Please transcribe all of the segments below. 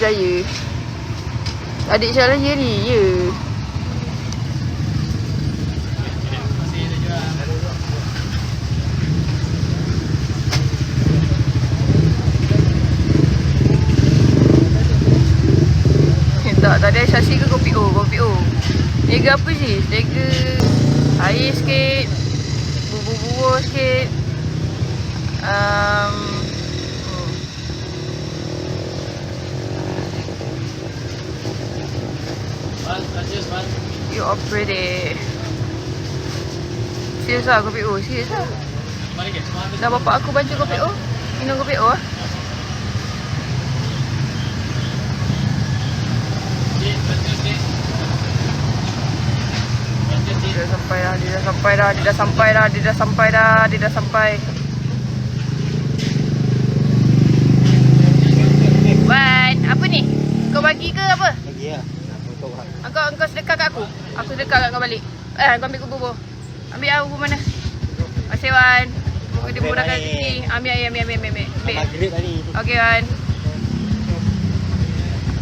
Jaya. Adik Syah Raya ni, ya. Tak, tadi Aisyah ke kopi O, kopi O. Lega apa sih? Lega air sikit, bubur-bubur sikit. You are pretty. Serius lah kopi O, serius lah. Dah bapak aku bantu kopi O. Minum kopi O lah. Dia dah sampai dah, dia dah sampai dah, dia dah sampai dah, dia dah sampai dah, dia dah sampai. Wan, apa ni? Kau bagi ke apa? Bagi lah. Kau sedekah kat aku. Aku sedekah kat kau balik. Kau ambil bubur. Ambil lah bubur mana? Masih Wan. Bubur dia murahkan sini. Ambil. Maghrib tadi. Okey Wan.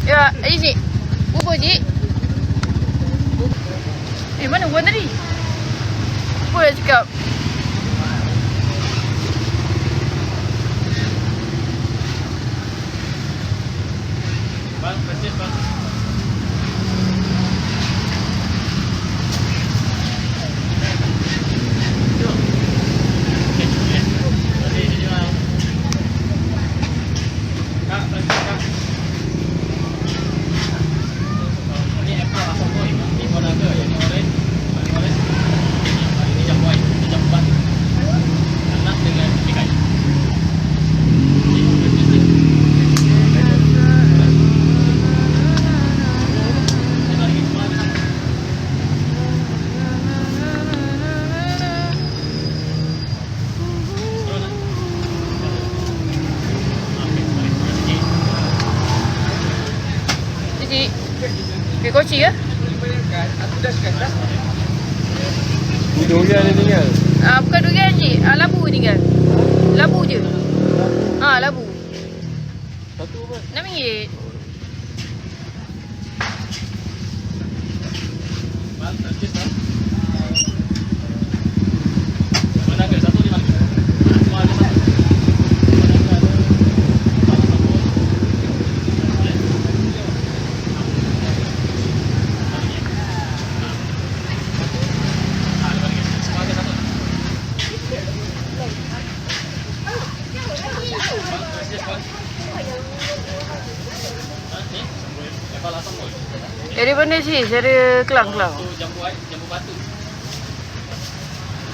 Ya, Cik. Bubur Cik. Mana Wan tadi? Apa dah cakap? Bang, purchase bang. Cik. Pergi koci ke? Durian ni tinggal. Bukan durian Cik. Labu tinggal. Labu je. Labu. Satu apa? RM6. Bang, purchase bang. Mana ada satu di mana? Semua ada satu. Dari mana sih? Dari Kelang. Jambu batu.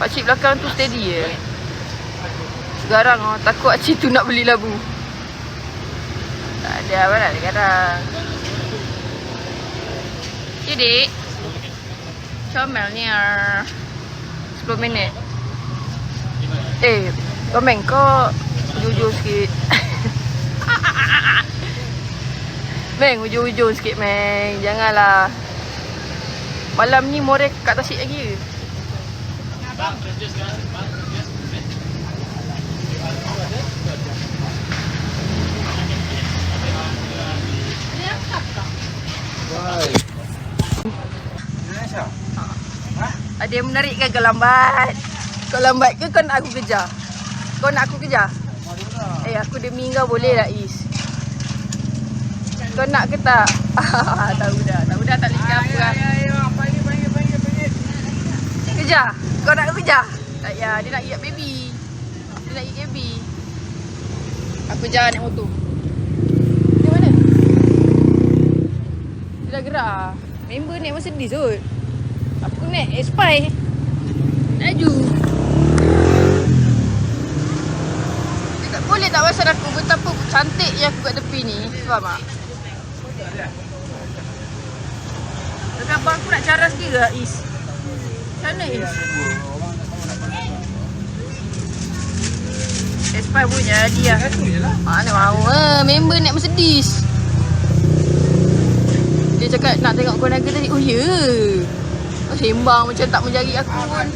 Pakcik belakang tu steady je. Garang takut pakcik tu nak beli labu. Tak ada apa nak garang. Jadi comelnya 10 minit. Komen kau jujur sikit. Meng, ujung-ujung sikit Meng. Janganlah. Malam ni morek kat tasik lagi. Bang, purchase kan? Bang, purchase. Ada yang menarik kan kau lambat? Kau lambat ke kau nak aku kejar? Kau nak aku kejar? Aku demi kau boleh tak Is? Kau nak ke tak? Tahu dah tak boleh apa lah. Panggil. Kejar? Kau nak aku kejar? Tak payah, dia nak ikat baby. Aku kejar naik motor. Dia mana? Dia dah gerak. Member naik Mercedes kot. Aku naik Spy. Laju. Dekat boleh tak pasal aku betapa cantik yang aku kat tepi ni. Faham tak? Dekat abang aku nak caras dia ke Is? Macam mana Is? Spy punya dia. Mana mahu member naik Mercedes. Dia cakap nak tengok kau naga tadi. Oh ya. Kau sembang macam tak menjari aku pun.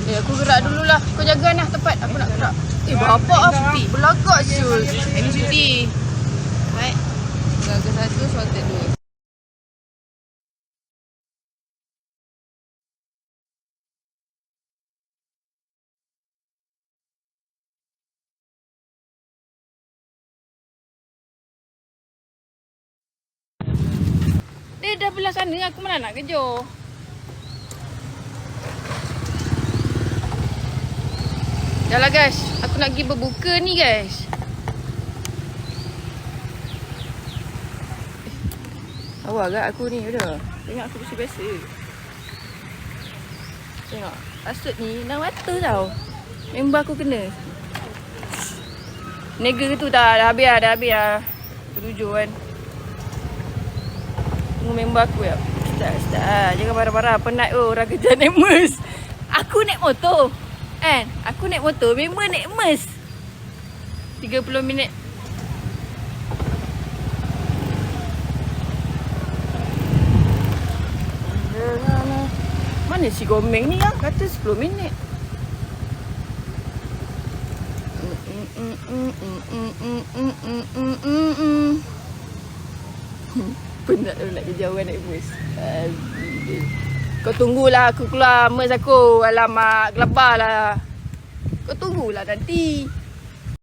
Aku gerak dululah. Kau jaga lah tempat. Aku nak gerak. Bapak api. Belagak Syul. Ini cuti. Baik. Gagal satu, sorted dua. Dia dah belah sana, aku mana nak kejar. Dah lah guys, aku nak pergi berbuka ni guys. Awak agak aku ni udah. Tengok aku biasa-biasa. Tengok, asut ni 6 mata tau. Member aku kena. Nega tu dah habis dah. Berujur kan. Tunggu member aku ya. Start. Jangan marah-marah. Penat orang kerja naik mes. Aku naik motor. Kan? Aku naik motor. Member naik mes. 30 minit. Mana si Gomeng ni ya? Kata 10 minit. Penat nak kejauhan naik bus. Kau tunggulah aku keluar mes aku. Alamak, gelabah lah. Kau tunggulah nanti.